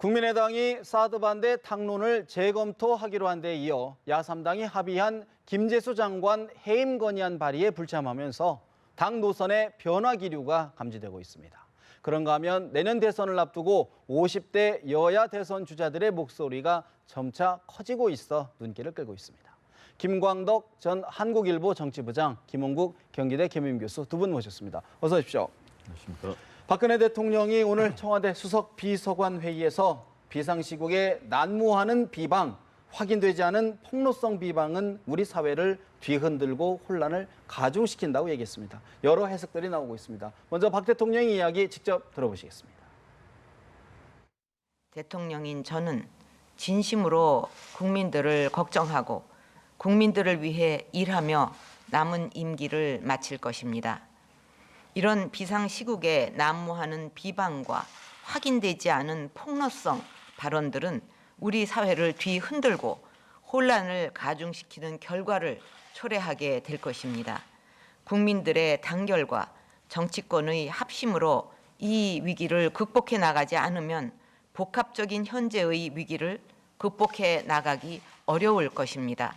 국민의당이 사드 반대 당론을 재검토하기로 한 데 이어 야3당이 합의한 김재수 장관 해임 건의안 발의에 불참하면서 당 노선의 변화 기류가 감지되고 있습니다. 그런가 하면 내년 대선을 앞두고 50대 여야 대선 주자들의 목소리가 점차 커지고 있어 눈길을 끌고 있습니다. 김광덕 전 한국일보 정치부장, 김홍국 경기대 겸임 교수 두 분 모셨습니다. 어서 오십시오. 안녕하십니까. 박근혜 대통령이 오늘 청와대 수석 비서관 회의에서 비상시국에 난무하는 비방, 확인되지 않은 폭로성 비방은 우리 사회를 뒤흔들고 혼란을 가중시킨다고 얘기했습니다. 여러 해석들이 나오고 있습니다. 먼저 박 대통령의 이야기 직접 들어보시겠습니다. 대통령인 저는 진심으로 국민들을 걱정하고 국민들을 위해 일하며 남은 임기를 마칠 것입니다. 이런 비상시국에 난무하는 비방과 확인되지 않은 폭로성 발언들은 우리 사회를 뒤흔들고 혼란을 가중시키는 결과를 초래하게 될 것입니다. 국민들의 단결과 정치권의 합심으로 이 위기를 극복해 나가지 않으면 복합적인 현재의 위기를 극복해 나가기 어려울 것입니다.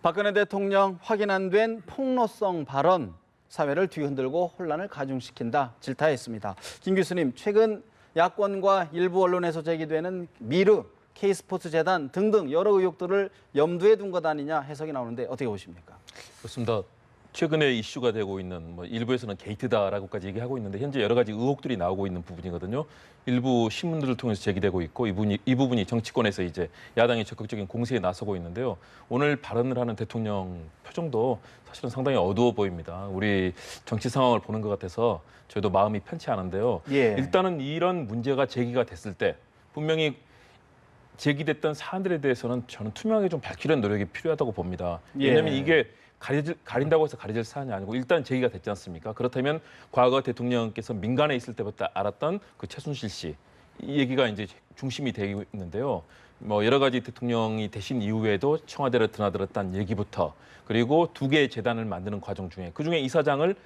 박근혜 대통령 확인 안 된 폭로성 발언, 사회를 뒤흔들고 혼란을 가중시킨다 질타했습니다. 김 교수님, 최근 야권과 일부 언론에서 제기되는 미르, K스포츠재단 등등 여러 의혹들을 염두에 둔 것 아니냐 해석이 나오는데 어떻게 보십니까? 그렇습니다. 최근에 이슈가 되고 있는 일부에서는 게이트다라고까지 얘기하고 있는데 현재 여러 가지 의혹들이 나오고 있는 부분이거든요. 일부 신문들을 통해서 제기되고 있고 이 부분이 정치권에서 이제 야당이 적극적인 공세에 나서고 있는데요. 오늘 발언을 하는 대통령 표정도 사실은 상당히 어두워 보입니다. 우리 정치 상황을 보는 것 같아서 저희도 마음이 편치 않은데요. 예. 일단은 이런 문제가 제기가 됐을 때 분명히 제기됐던 사안들에 대해서는 저는 투명하게 좀 밝히려는 노력이 필요하다고 봅니다. 왜냐하면 이게 가린다고 해서 가려질 사안이 아니고 일단 제기가 됐지 않습니까? 그렇다면 과거 대통령께서 민간에 있을 때부터 알았던 그 최순실 씨 이 얘기가 이제 중심이 되고 있는데요. 여러 가지 대통령이 되신 이후에도 청와대를 드나들었다는 얘기부터 그리고 두 개의 재단을 만드는 과정 중에 그중에 이사장을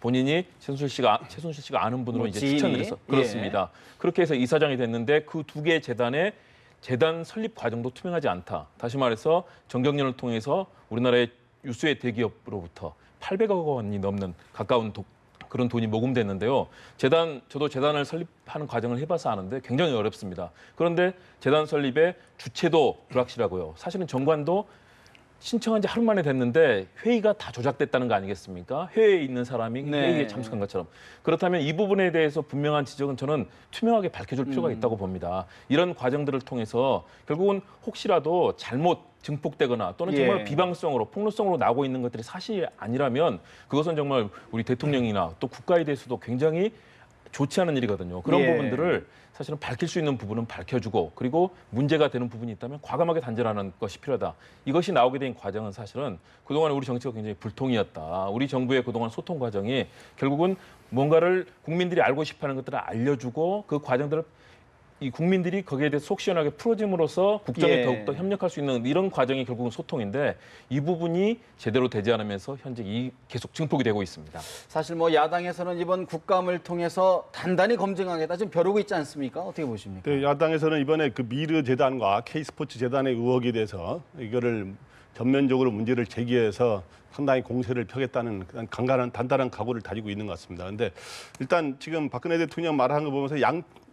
본인이 최순실 씨가 아는 분으로 이제 추천을 해서 그렇습니다. 그렇게 해서 이사장이 됐는데 그 두 개의 재단의 재단 설립 과정도 투명하지 않다. 다시 말해서 정경련을 통해서 우리나라의 유수의 대기업으로부터 800억 원이 넘는 가까운 그런 돈이 모금됐는데요. 저도 재단을 설립하는 과정을 해봐서 아는데 굉장히 어렵습니다. 그런데 재단 설립의 주체도 불확실하고요. 사실은 정관도 신청한 지 하루 만에 됐는데 회의가 다 조작됐다는 거 아니겠습니까? 회의에 있는 사람이 회의에 참석한 것처럼. 그렇다면 이 부분에 대해서 분명한 지적은 저는 투명하게 밝혀줄 필요가 있다고 봅니다. 이런 과정들을 통해서 결국은 혹시라도 잘못 증폭되거나 또는 정말 비방성으로 폭로성으로 나오고 있는 것들이 사실이 아니라면 그것은 정말 우리 대통령이나 또 국가에 대해서도 굉장히 좋지 않은 일이거든요. 그런 부분들을 사실은 밝힐 수 있는 부분은 밝혀주고 그리고 문제가 되는 부분이 있다면 과감하게 단절하는 것이 필요하다. 이것이 나오게 된 과정은 사실은 그동안 우리 정치가 굉장히 불통이었다. 우리 정부의 그동안 소통 과정이 결국은 뭔가를 국민들이 알고 싶어하는 것들을 알려주고 그 과정들을 이 국민들이 거기에 대해서 속 시원하게 풀어짐으로써 국정에 더욱더 협력할 수 있는 이런 과정이 결국은 소통인데 이 부분이 제대로 되지 않으면서 현재 계속 증폭이 되고 있습니다. 사실 야당에서는 이번 국감을 통해서 단단히 검증하겠다 좀 벼르고 있지 않습니까? 어떻게 보십니까? 네, 야당에서는 이번에 그 미르 재단과 K스포츠 재단의 의혹에 대해서 이거를 전면적으로 문제를 제기해서 상당히 공세를 펴겠다는 단단한 각오를 다지고 있는 것 같습니다. 그런데 일단 지금 박근혜 대통령 말한 거 보면서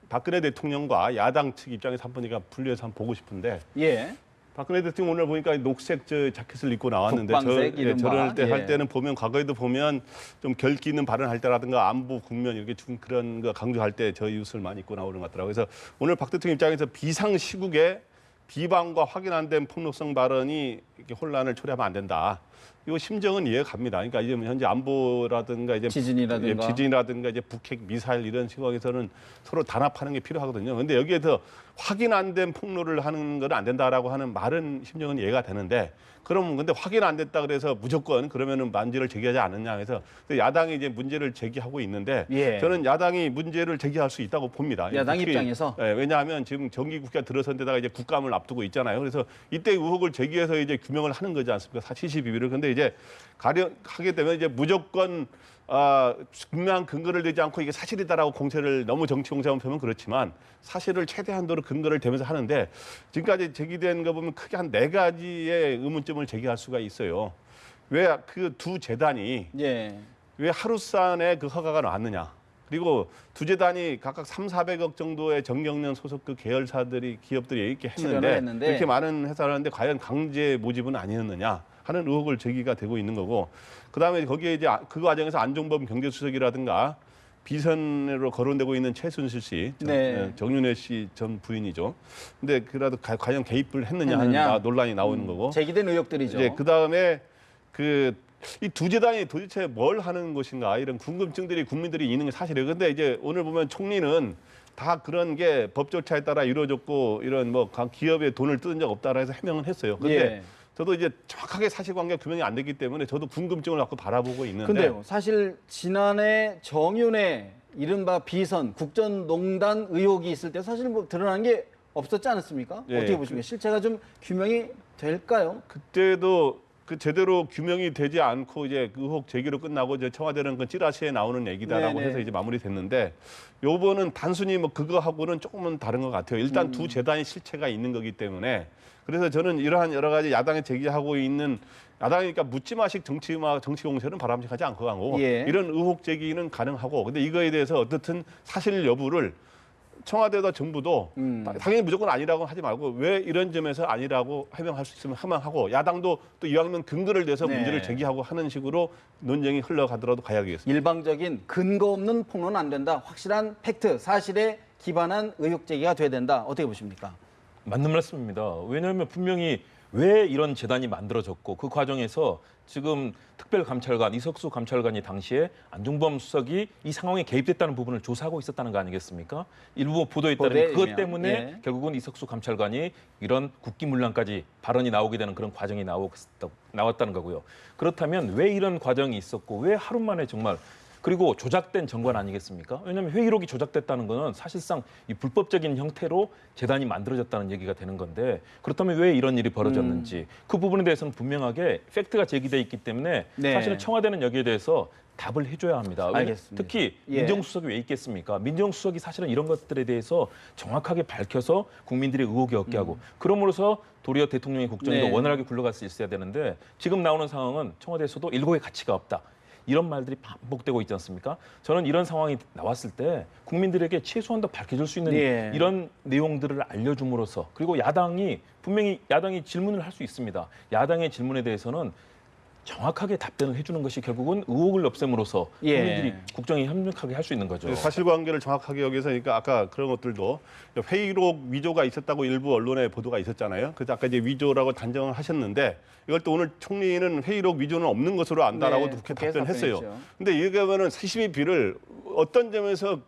박근혜 대통령과 야당 측 입장에서 한번 분리해서 한번 보고 싶은데 박근혜 대통령 오늘 보니까 녹색 자켓을 입고 나왔는데 저럴 때 할 때는 보면 과거에도 보면 좀 결기 있는 발언할 때라든가 안보 국면 이렇게 좀 그런 거 강조할 때 저 옷을 많이 입고 나오는 것 같더라고요. 그래서 오늘 박 대통령 입장에서 비상시국에 비방과 확인 안 된 폭로성 발언이 이렇게 혼란을 초래하면 안 된다. 이 심정은 이해가 갑니다. 그러니까 이제 현재 안보라든가 이제 지진이라든가 이제 북핵 미사일 이런 상황에서는 서로 단합하는 게 필요하거든요. 그런데 여기에서 확인 안 된 폭로를 하는 건 안 된다라고 하는 말은 심정은 이해가 되는데 그럼 근데 확인 안 됐다 그래서 무조건 그러면은 문제를 제기하지 않느냐 해서 야당이 이제 문제를 제기하고 있는데 저는 야당이 문제를 제기할 수 있다고 봅니다. 야당 입장에서 왜냐하면 지금 정기국회가 들어선 데다가 이제 국감을 앞두고 있잖아요. 그래서 이때 의혹을 제기해서 이제 규명을 하는 거지 않습니까? 72일을. 근데 이제 하게 되면 이제 무조건 분명한 근거를 대지 않고 이게 사실이다라고 공세를 너무 정치 공세만 펴면 그렇지만 사실을 최대한도로 근거를 대면서 하는데 지금까지 제기된 거 보면 크게 한 4가지의 의문점을 제기할 수가 있어요. 왜 그 두 재단이 예. 왜 하루산에 그 허가가 나왔느냐? 그리고 두 재단이 각각 300~400억 정도의 정경련 소속 그 계열사들이 기업들이 이렇게 했는데 이렇게 많은 회사를 하는데 과연 강제 모집은 아니었느냐 하는 의혹을 제기가 되고 있는 거고 그다음에 거기에 이제 그 과정에서 안종범 경제수석이라든가 비선으로 거론되고 있는 최순실 씨, 네. 정윤회 씨 전 부인이죠. 근데 그래도 과연 개입을 했느냐 하는 논란이 나오는 거고 제기된 의혹들이죠. 이제 그다음에 이 두 재단이 도대체 뭘 하는 것인가 이런 궁금증들이 국민들이 있는 게 사실이에요. 근데 이제 오늘 보면 총리는 다 그런 게 법 절차에 따라 이루어졌고 이런 뭐 기업에 돈을 뜯은 적 없다라 해서 해명은 했어요. 근데 예. 저도 이제 정확하게 사실관계가 규명이 안 되기 때문에 저도 궁금증을 갖고 바라보고 있는데. 근데요, 사실 지난해 정윤회 이른바 비선 국정농단 의혹이 있을 때 사실 뭐 드러난 게 없었지 않았습니까? 예, 어떻게 보십니까? 실체가 좀 규명이 될까요? 그때도 그 제대로 규명이 되지 않고 이제 그 의혹 제기로 끝나고 이제 청와대는 그 찌라시에 나오는 얘기다라고 네네. 해서 이제 마무리됐는데 요번은 단순히 뭐 그거하고는 조금은 다른 것 같아요. 일단 두 재단이 실체가 있는 거기 때문에 그래서 저는 이러한 여러 가지 야당이 제기하고 있는 야당이니까 묻지마식 정치 공세는 바람직하지 않고 가고 예. 이런 의혹 제기는 가능하고 근데 이거에 대해서 어떻든 사실 여부를 청와대도 정부도 당연히 무조건 아니라고 하지 말고 왜 이런 점에서 아니라고 해명할 수 있으면 해명하고 야당도 또 이왕이면 근거를 대서 네. 문제를 제기하고 하는 식으로 논쟁이 흘러가더라도 가야겠습니다. 일방적인 근거 없는 폭로는 안 된다. 확실한 팩트, 사실에 기반한 의혹 제기가 돼야 된다. 어떻게 보십니까? 맞는 말씀입니다. 왜냐하면 분명히 왜 이런 재단이 만들어졌고 그 과정에서 지금 특별감찰관 이석수 감찰관이 당시에 안종범 수석이 이 상황에 개입됐다는 부분을 조사하고 있었다는 거 아니겠습니까? 일부 보도에 따르면 그것 때문에 예. 결국은 이석수 감찰관이 이런 국기문란까지 발언이 나오게 되는 그런 과정이 나왔다는 거고요. 그렇다면 왜 이런 과정이 있었고 왜 하루 만에 정말 그리고 조작된 정관 아니겠습니까? 왜냐하면 회의록이 조작됐다는 것은 사실상 이 불법적인 형태로 재단이 만들어졌다는 얘기가 되는 건데 그렇다면 왜 이런 일이 벌어졌는지 그 부분에 대해서는 분명하게 팩트가 제기돼 있기 때문에 네. 사실은 청와대는 여기에 대해서 답을 해줘야 합니다. 알겠습니다. 특히 예. 민정수석이 왜 있겠습니까? 민정수석이 사실은 이런 것들에 대해서 정확하게 밝혀서 국민들의 의혹이 없게 하고 그럼으로써 도리어 대통령의 국정이 더 네. 원활하게 굴러갈 수 있어야 되는데 지금 나오는 상황은 청와대에서도 일고의 가치가 없다. 이런 말들이 반복되고 있지 않습니까? 저는 이런 상황이 나왔을 때 국민들에게 최소한 더 밝혀줄 수 있는 예. 이런 내용들을 알려줌으로써 그리고 야당이 분명히 야당이 질문을 할 수 있습니다. 야당의 질문에 대해서는 정확하게 답변을 해주는 것이 결국은 의혹을 없앰으로써 예. 국민들이 국정에 협력하게 할 수 있는 거죠. 사실관계를 정확하게 여기서 그러니까 아까 그런 것들도 회의록 위조가 있었다고 일부 언론에 보도가 있었잖아요. 그래서 아까 이제 위조라고 단정을 하셨는데 이걸 또 오늘 총리는 회의록 위조는 없는 것으로 안다라고 네, 국회 국회에서 답변했어요. 답변했죠. 근데 이거면은 72비를 어떤 점에서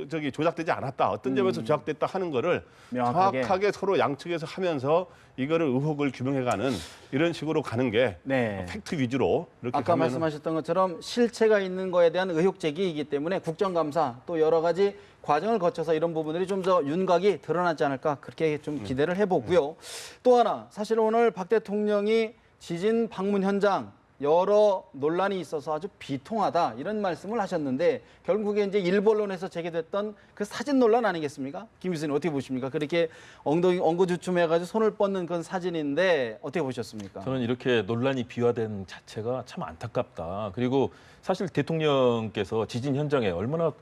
조작되지 않았다. 어떤 점에서 조작됐다 하는 거를 명확하게. 정확하게 서로 양측에서 하면서 이거를 의혹을 규명해가는 이런 식으로 가는 게 네. 팩트 위주로 이렇게 아까 가면은 말씀하셨던 것처럼 실체가 있는 거에 대한 의혹 제기이기 때문에 국정감사 또 여러 가지 과정을 거쳐서 이런 부분들이 좀 더 윤곽이 드러나지 않을까 그렇게 좀 기대를 해보고요. 또 하나 사실 오늘 박 대통령이 지진 방문 현장 여러 논란이 있어서 아주 비통하다 이런 말씀을 하셨는데 결국에 이제 일부 언론에서 제기됐던 그 사진 논란 아니겠습니까? 김 교수님 어떻게 보십니까? 그렇게 엉덩이 엉거주춤해가지고 손을 뻗는 그런 사진인데 어떻게 보셨습니까? 저는 이렇게 논란이 비화된 자체가 참 안타깝다. 그리고 사실 대통령께서 지진 현장에 얼마나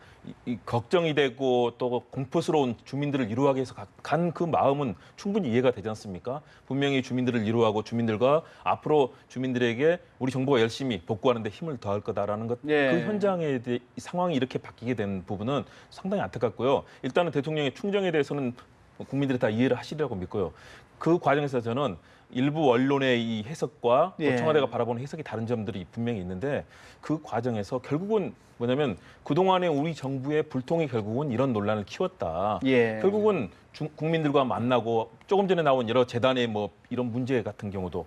걱정이 되고 또 공포스러운 주민들을 위로하기 위해서 간 그 마음은 충분히 이해가 되지 않습니까? 분명히 주민들을 위로하고 주민들과 앞으로 주민들에게 우리 정부가 열심히 복구하는 데 힘을 더할 거다라는 것. 예. 그 현장에 대해 이 상황이 이렇게 바뀌게 된 부분은 상당히 안타깝고요. 일단은 대통령의 충정에 대해서는 국민들이 다 이해를 하시리라고 믿고요. 그 과정에서 저는 일부 언론의 이 해석과 또 예. 청와대가 바라보는 해석이 다른 점들이 분명히 있는데 그 과정에서 결국은 뭐냐면 그동안의 우리 정부의 불통이 결국은 이런 논란을 키웠다. 예. 결국은 국민들과 만나고 조금 전에 나온 여러 재단의 뭐 이런 문제 같은 경우도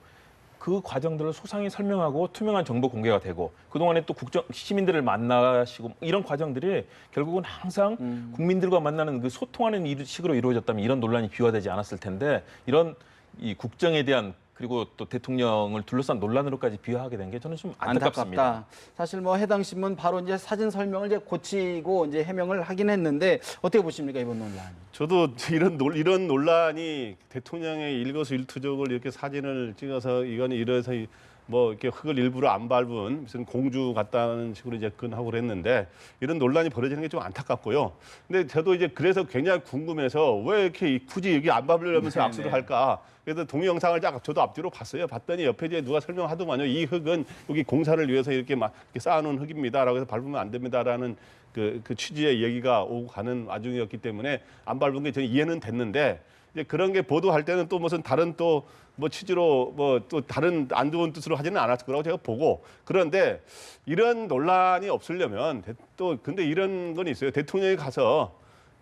그 과정들을 소상히 설명하고 투명한 정보 공개가 되고 그동안에 또 시민들을 만나시고 이런 과정들이 결국은 항상 국민들과 만나는 그 소통하는 식으로 이루어졌다면 이런 논란이 비화되지 않았을 텐데 이런 이 국정에 대한 그리고 또 대통령을 둘러싼 논란으로까지 비화하게 된 게 저는 좀 안타깝습니다. 안타깝다. 사실 뭐 해당 신문 바로 이제 사진 설명을 이제 고치고 이제 해명을 하긴 했는데 어떻게 보십니까 이번 논란? 저도 이런 논란이 대통령의 일거수일투족을 이렇게 사진을 찍어서 이거는 이래서 뭐 이렇게 흙을 일부러 안 밟은 무슨 공주 같다는 식으로 이제 접근하고 그랬는데 이런 논란이 벌어지는 게 좀 안타깝고요. 근데 저도 이제 그래서 굉장히 궁금해서 왜 이렇게 굳이 여기 안 밟으려면서 네, 압수를 네. 할까? 그래서 동영상을 저도 앞뒤로 봤어요. 봤더니 옆에 이제 누가 설명하더만요. 이 흙은 여기 공사를 위해서 이렇게 막 이렇게 쌓아놓은 흙입니다라고 해서 밟으면 안 됩니다라는 그 취지의 얘기가 오고 가는 와중이었기 때문에 안 밟은 게 저는 이해는 됐는데 이제 그런 게 보도할 때는 또 무슨 다른 또 뭐 취지로 뭐 또 다른 안 좋은 뜻으로 하지는 않았을 거라고 제가 보고 그런데 이런 논란이 없으려면 또 근데 이런 건 있어요. 대통령이 가서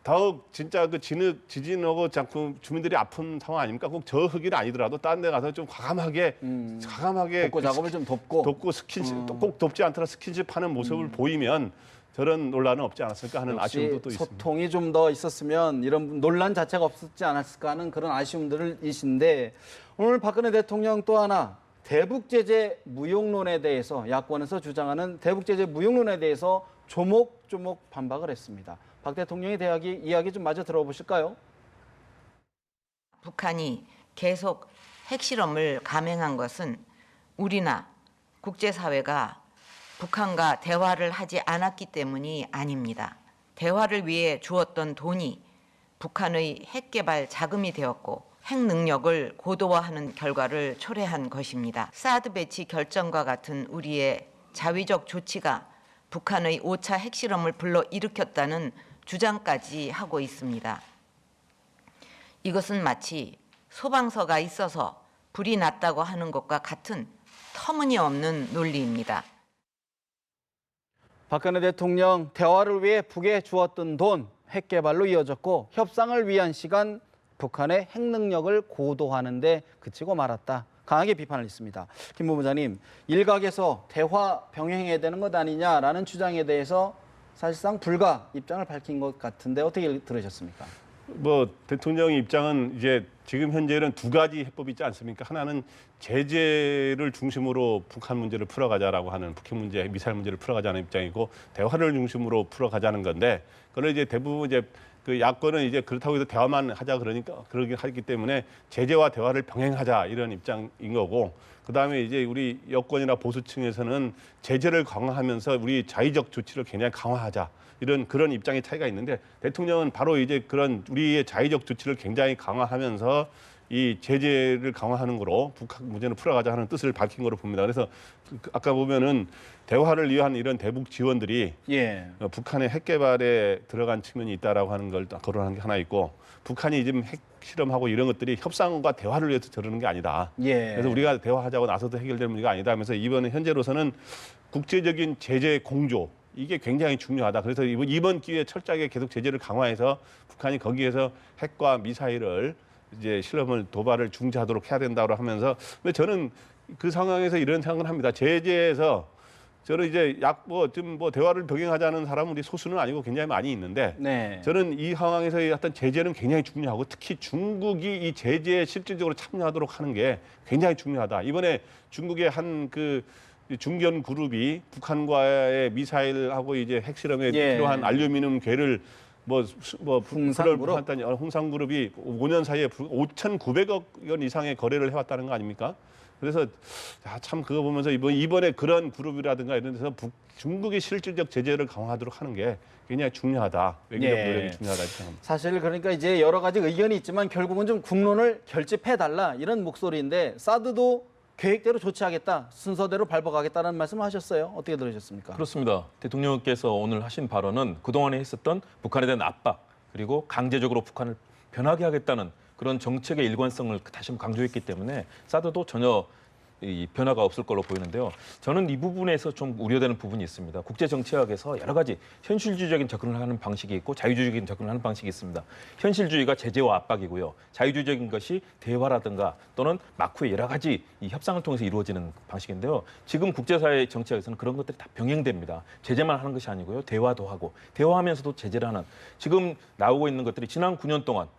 더욱 진짜 그 지진하고 자꾸 주민들이 아픈 상황 아닙니까? 꼭 저 흙이 아니더라도 다른 데 가서 좀 과감하게 복구 작업을 좀 돕고 스킨십 꼭 돕지 않더라도 스킨십하는 모습을 보이면 저런 논란은 없지 않았을까 하는 역시 아쉬움도 또 있습니다. 소통이 좀 더 있었으면 이런 논란 자체가 없었지 않았을까 하는 그런 아쉬움들이신데 오늘 박근혜 대통령 또 하나 대북 제재 무용론에 대해서 야권에서 주장하는 대북 제재 무용론에 대해서 조목조목 반박을 했습니다. 박 대통령의 이야기 좀 마저 들어보실까요? 북한이 계속 핵실험을 감행한 것은 우리나 국제사회가 북한과 대화를 하지 않았기 때문이 아닙니다. 대화를 위해 주었던 돈이 북한의 핵개발 자금이 되었고 핵 능력을 고도화하는 결과를 초래한 것입니다. 사드 배치 결정과 같은 우리의 자위적 조치가 북한의 5차 핵실험을 불러일으켰다는 주장까지 하고 있습니다. 이것은 마치 소방서가 있어서 불이 났다고 하는 것과 같은 터무니없는 논리입니다. 박근혜 대통령 대화를 위해 북에 주었던 돈 핵 개발로 이어졌고 협상을 위한 시간 북한의 핵 능력을 고도화하는 데 그치고 말았다. 강하게 비판을 했습니다. 김 본부장님, 일각에서 대화 병행해야 되는 것 아니냐라는 주장에 대해서 사실상 불가 입장을 밝힌 것 같은데 어떻게 들으셨습니까? 뭐 대통령의 입장은 이제 지금 현재는 두 가지 해법이 있지 않습니까? 하나는 제재를 중심으로 북한 문제를 풀어가자라고 하는 북핵 문제, 미사일 문제를 풀어가자는 입장이고 대화를 중심으로 풀어가자는 건데 그걸 이제 대부분 이제 그 야권은 이제 그렇다고 해서 대화만 하자 그러니까 그러긴 하기 때문에 제재와 대화를 병행하자 이런 입장인 거고 그다음에 이제 우리 여권이나 보수층에서는 제재를 강화하면서 우리 자의적 조치를 굉장히 강화하자. 그런 입장의 차이가 있는데 대통령은 바로 이제 그런 우리의 자의적 조치를 굉장히 강화하면서 이 제재를 강화하는 거로 북한 문제는 풀어가자 하는 뜻을 밝힌 거로 봅니다. 그래서 아까 보면은 대화를 위한 이런 대북 지원들이 북한의 핵 개발에 들어간 측면이 있다라고 하는 걸 거론한 게 하나 있고 북한이 지금 핵 실험하고 이런 것들이 협상과 대화를 위해서 저러는 게 아니다. 그래서 우리가 대화하자고 나서도 해결될 문제가 아니다 하면서 이번에 현재로서는 국제적인 제재 공조 이게 굉장히 중요하다. 그래서 이번 기회에 철저하게 계속 제재를 강화해서 북한이 거기에서 핵과 미사일을 이제 실험을 도발을 중지하도록 해야 된다고 하면서 근데 저는 그 상황에서 이런 생각을 합니다. 제재에서 저는 이제 좀 대화를 병행하자는 사람은 우리 소수는 아니고 굉장히 많이 있는데 저는 이 상황에서의 어떤 제재는 굉장히 중요하고 특히 중국이 이 제재에 실질적으로 참여하도록 하는 게 굉장히 중요하다. 이번에 중국의 한 그 중견 그룹이 북한과의 미사일하고 이제 핵실험에 필요한 알루미늄 괴를 홍상그룹이 5년 사이에 5,900억 원 이상의 거래를 해왔다는 거 아닙니까? 그래서 참 그거 보면서 이번에 그런 그룹이라든가 이런 데서 중국의 실질적 제재를 강화하도록 하는 게 굉장히 중요하다. 외교적 노력이 중요하다 생각합니다. 사실 그러니까 이제 여러 가지 의견이 있지만 결국은 좀 국론을 결집해달라 이런 목소리인데 사드도 계획대로 조치하겠다, 순서대로 밟아가겠다는 말씀을 하셨어요. 어떻게 들으셨습니까? 그렇습니다. 대통령께서 오늘 하신 발언은 그동안에 했었던 북한에 대한 압박 그리고 강제적으로 북한을 변하게 하겠다는 그런 정책의 일관성을 다시 한번 강조했기 때문에 사드도 전혀 이 변화가 없을 걸로 보이는데요. 저는 이 부분에서 좀 우려되는 부분이 있습니다. 국제 정치학에서 여러 가지 현실주의적인 접근을 하는 방식이 있고 자유주의적인 접근을 하는 방식이 있습니다. 현실주의가 제재와 압박이고요. 자유주의적인 것이 대화라든가 또는 막후에 여러 가지 이 협상을 통해서 이루어지는 방식인데요. 지금 국제사회 정치학에서는 그런 것들이 다 병행됩니다. 제재만 하는 것이 아니고요. 대화도 하고 대화하면서도 제재를 하는 지금 나오고 있는 것들이 지난 9년 동안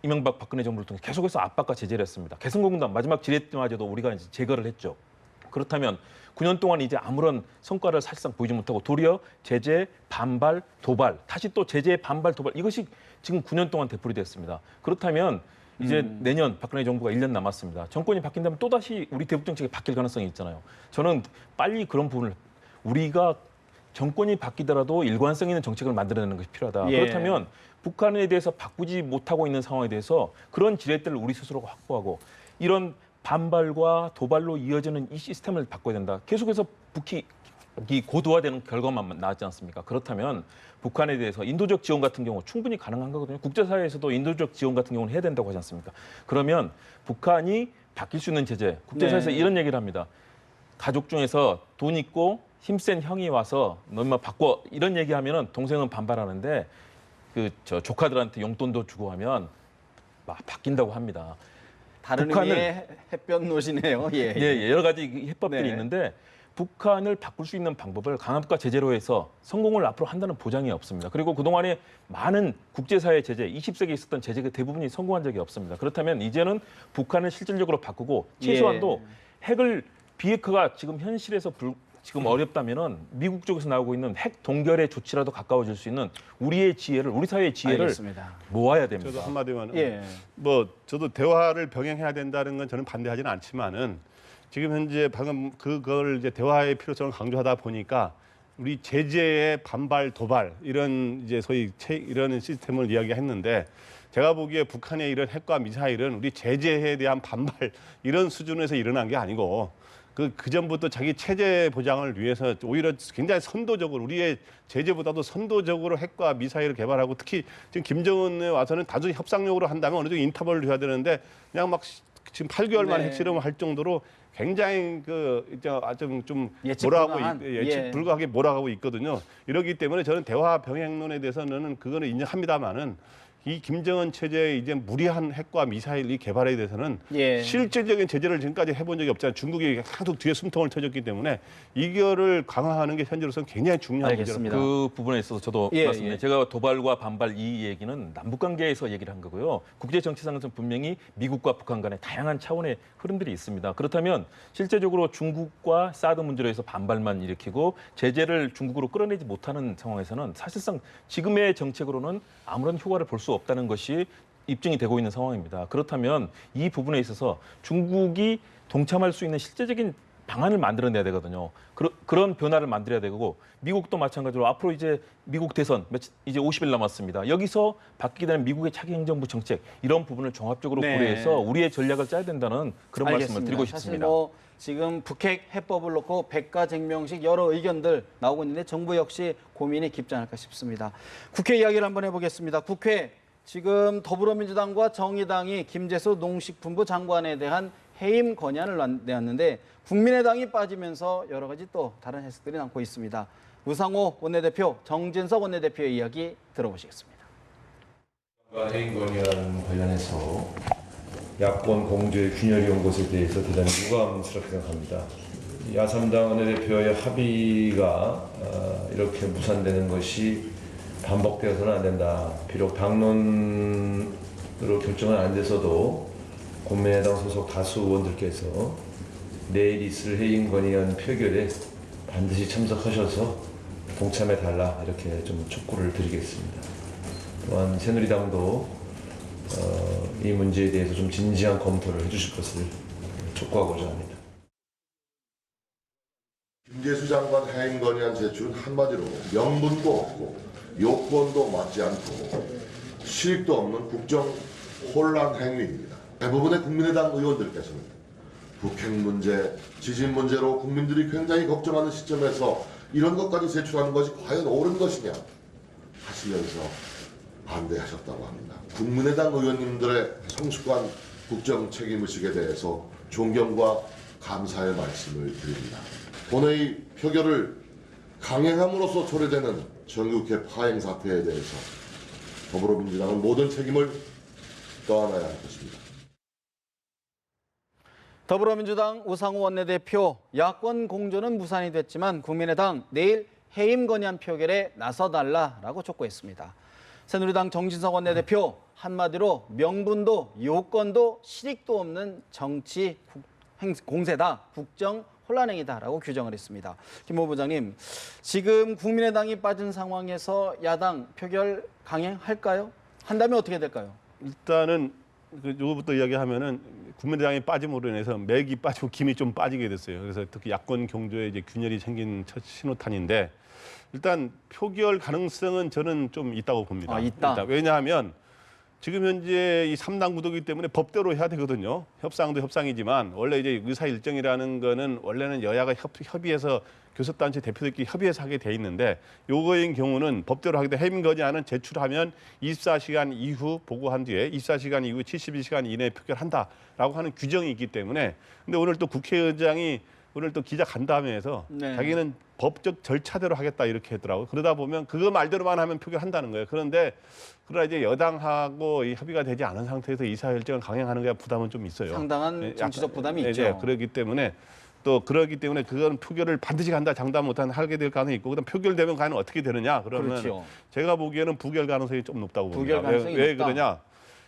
이명박 박근혜 정부를 통해 계속해서 압박과 제재를 했습니다. 개성공단 마지막 지뢰 때마저도 우리가 이제 제거를 했죠. 그렇다면 9년 동안 이제 아무런 성과를 사실상 보이지 못하고 도리어 제재, 반발, 도발, 다시 또 제재, 반발, 도발 이것이 지금 9년 동안 되풀이됐습니다. 그렇다면 이제 내년 박근혜 정부가 1년 남았습니다. 정권이 바뀐다면 또다시 우리 대북 정책이 바뀔 가능성이 있잖아요. 저는 빨리 그런 부분을 우리가 정권이 바뀌더라도 일관성 있는 정책을 만들어내는 것이 필요하다. 예. 그렇다면 북한에 대해서 바꾸지 못하고 있는 상황에 대해서 그런 지렛대를 우리 스스로가 확보하고 이런 반발과 도발로 이어지는 이 시스템을 바꿔야 된다. 계속해서 북이 고도화되는 결과만 나왔지 않습니까? 그렇다면 북한에 대해서 인도적 지원 같은 경우 충분히 가능한 거거든요. 국제사회에서도 인도적 지원 같은 경우는 해야 된다고 하지 않습니까? 그러면 북한이 바뀔 수 있는 제재, 국제사회에서 네. 이런 얘기를 합니다. 가족 중에서 돈 있고 힘센 형이 와서 너만 바꿔 이런 얘기하면은 동생은 반발하는데 저 조카들한테 용돈도 주고 하면 막 바뀐다고 합니다. 다른 의미의 햇볕 노시네요. 예. 예, 여러 가지 해법들이 네. 있는데 북한을 바꿀 수 있는 방법을 강압과 제재로 해서 성공을 앞으로 한다는 보장이 없습니다. 그리고 그동안에 많은 국제사회 제재, 20세기에 있었던 제재가 대부분이 성공한 적이 없습니다. 그렇다면 이제는 북한을 실질적으로 바꾸고 최소한도 핵을 비핵화가 지금 현실에서 지금 어렵다면은 미국 쪽에서 나오고 있는 핵 동결의 조치라도 가까워질 수 있는 우리의 지혜를, 우리 사회의 지혜를 알겠습니다. 모아야 됩니다. 저도 한마디만 예. 뭐 저도 대화를 병행해야 된다는 건 저는 반대하지는 않지만은 지금 현재 방금 그걸 이제 대화의 필요성을 강조하다 보니까 우리 제재의 반발 도발 이런 이제 소위 이런 시스템을 이야기했는데 제가 보기에 북한의 이런 핵과 미사일은 우리 제재에 대한 반발 이런 수준에서 일어난 게 아니고 그 전부터 자기 체제 보장을 위해서 오히려 굉장히 선도적으로 우리의 제재보다도 선도적으로 핵과 미사일을 개발하고 특히 지금 김정은에 와서는 단순히 협상력으로 한다면 어느 정도 인터벌을 줘야 되는데 그냥 막 지금 8개월 만에 네. 핵실험을 할 정도로 굉장히 좀 예측 몰아가고 불가한, 예측 예. 불가하게 몰아가고 있거든요. 이렇기 때문에 저는 대화 병행론에 대해서는 그거는 인정합니다만은 이 김정은 체제의 이제 무리한 핵과 미사일 이 개발에 대해서는 예. 실질적인 제재를 지금까지 해본 적이 없잖아요. 중국이 하도 뒤에 숨통을 터졌기 때문에 이거를 강화하는 게 현재로서는 굉장히 중요한 알겠습니다. 문제라고. 그 부분에 있어서 저도 예, 말씀드린 예. 제가 도발과 반발 이 얘기는 남북 관계에서 얘기를 한 거고요. 국제 정치상에서는 분명히 미국과 북한 간의 다양한 차원의 흐름들이 있습니다. 그렇다면 실제적으로 중국과 사드 문제로 해서 반발만 일으키고 제재를 중국으로 끌어내지 못하는 상황에서는 사실상 지금의 정책으로는 아무런 효과를 볼 수 없다는 것이 입증이 되고 있는 상황입니다. 그렇다면 이 부분에 있어서 중국이 동참할 수 있는 실제적인 방안을 만들어내야 되거든요. 그런 변화를 만들어야 되고 미국도 마찬가지로 앞으로 이제 미국 대선 이제 50일 남았습니다. 여기서 바뀌게 되는 미국의 차기 행정부 정책 이런 부분을 종합적으로 네. 고려해서 우리의 전략을 짜야 된다는 그런 말씀을 알겠습니다. 드리고 사실 싶습니다. 뭐 지금 북핵 해법을 놓고 백가쟁명식 여러 의견들 나오고 있는데 정부 역시 고민이 깊지 않을까 싶습니다. 국회 이야기를 한번 해보겠습니다. 국회 지금 더불어민주당과 정의당이 김재수 농식품부 장관에 대한 해임 건의안을 내었는데 국민의당이 빠지면서 여러 가지 또 다른 해석들이 남고 있습니다. 우상호 원내대표, 정진석 원내대표의 이야기 들어보시겠습니다. 해임 건의안 관련해서 야권 공조의 균열이 온 것에 대해서 대단히 유감스럽게 생각합니다. 야3당 원내대표의 합의가 이렇게 무산되는 것이 반복되어서는 안 된다. 비록 당론으로 결정은 안 돼서도 국민의당 소속 다수 의원들께서 내일 있을 해임 건의안 표결에 반드시 참석하셔서 동참해달라 이렇게 좀 촉구를 드리겠습니다. 또한 새누리당도 이 문제에 대해서 좀 진지한 검토를 해주실 것을 촉구하고자 합니다. 김재수 장관 해임 건의안 제출은 한마디로 명분도 없고 요건도 맞지 않고 실익도 없는 국정 혼란 행위입니다. 대부분의 국민의당 의원들께서는 북핵 문제, 지진 문제로 국민들이 굉장히 걱정하는 시점에서 이런 것까지 제출하는 것이 과연 옳은 것이냐 하시면서 반대하셨다고 합니다. 국민의당 의원님들의 성숙한 국정 책임의식에 대해서 존경과 감사의 말씀을 드립니다. 본회의 표결을 강행함으로써 초래되는 정기국회 파행 사태에 대해서 더불어민주당은 모든 책임을 떠안아야 할 것입니다. 더불어민주당 우상호 원내대표, 야권 공조는 무산이 됐지만 국민의당 내일 해임 건의안 표결에 나서달라라고 촉구했습니다. 새누리당 정진석 원내대표, 한마디로 명분도 요건도 실익도 없는 정치 공세다, 국정 혼란 행위다라고 규정을 했습니다. 김모 부장님, 지금 국민의당이 빠진 상황에서 야당 표결 강행할까요? 한다면 어떻게 될까요? 일단은 요거부터 이야기하면은 국민의당이 빠짐으로 인해서 맥이 빠지고 김이 좀 빠지게 됐어요. 그래서 특히 야권 경조에 이제 균열이 생긴 첫 신호탄인데 일단 표결 가능성은 저는 좀 있다고 봅니다. 있다. 일단 왜냐하면 지금 현재 이 3당 구도이기 때문에 법대로 해야 되거든요. 협상도 협상이지만 원래 이제 의사 일정이라는 거는 원래는 여야가 협의해서 교섭단체 대표들끼리 협의해서 하게 돼 있는데 요거인 경우는 법대로 하게 돼 해임 건의안은 제출하면 24시간 이후 보고한 뒤에 24시간 이후 72시간 이내에 표결한다라고 하는 규정이 있기 때문에 근데 오늘 또 국회의장이 오늘 또 기자 간담회에서 네. 자기는 법적 절차대로 하겠다 이렇게 했더라고요. 그러다 보면 그거 말대로만 하면 표결한다는 거예요. 그러나 이제 여당하고 이 협의가 되지 않은 상태에서 이사일정을 강행하는 게 부담은 좀 있어요. 상당한 정치적 부담이 있죠. 네, 그렇기 때문에 그건 표결을 반드시 간다 장담 못한 하게 될 가능성이 있고 그다음 표결되면 과연 어떻게 되느냐 그러면 그렇죠. 제가 보기에는 부결 가능성이 좀 높다고 부결 봅니다. 가능성이 왜 높다. 그러냐?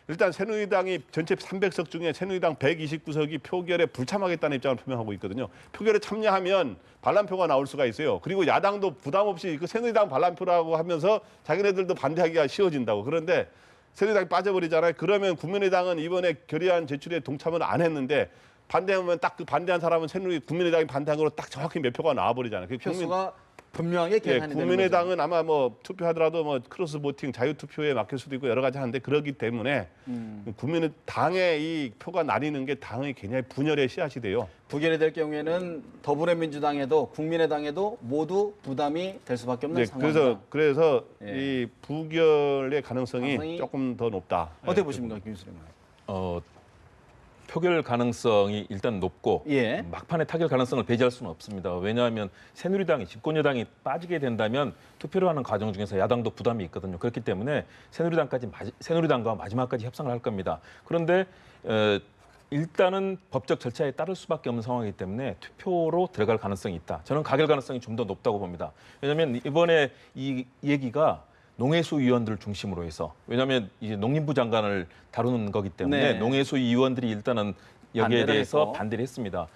일단 새누리당이 전체 300석 중에 새누리당 129석이 표결에 불참하겠다는 입장을 표명하고 있거든요. 표결에 참여하면 반란표가 나올 수가 있어요. 그리고 야당도 부담 없이 그 새누리당 반란표라고 하면서 자기네들도 반대하기가 쉬워진다고. 그런데 새누리당이 빠져버리잖아요. 그러면 국민의당은 이번에 결의안 제출에 동참을 안 했는데 반대하면 딱 그 반대한 사람은 국민의당이 반대한 거로 딱 정확히 몇 표가 나와버리잖아요. 표수가 분명하게 계산이 되는 거죠. 국민의당은 아마 뭐 투표하더라도 뭐 크로스 보팅 자유 투표에 맡길 수도 있고 여러 가지 하는데 그렇기 때문에 국민의당의 이 표가 나뉘는 게 당의 굉장히 분열의 씨앗이 돼요. 부결이 될 경우에는 더불어민주당에도 국민의당에도 모두 부담이 될 수밖에 없는 네, 상황이다. 그래서 예. 이 부결의 가능성이 가능성이 조금 더 높다. 어떻게 보십니까, 김 교수님? 표결 가능성이 일단 높고 예. 막판에 타결 가능성을 배제할 수는 없습니다. 왜냐하면 새누리당이 집권 여당이 빠지게 된다면 투표를 하는 과정 중에서 야당도 부담이 있거든요. 그렇기 때문에 새누리당과 마지막까지 협상을 할 겁니다. 그런데 일단은 법적 절차에 따를 수밖에 없는 상황이기 때문에 투표로 들어갈 가능성이 있다. 저는 가결 가능성이 좀 더 높다고 봅니다. 왜냐하면 이번에 이 얘기가 농해수 위원들을 중심으로 해서 왜냐하면 이제 농림부 장관을 다루는 거기 때문에 네. 농해수 위원들이 일단은 여기에 반대를 대해서 했고. 반대를 했습니다.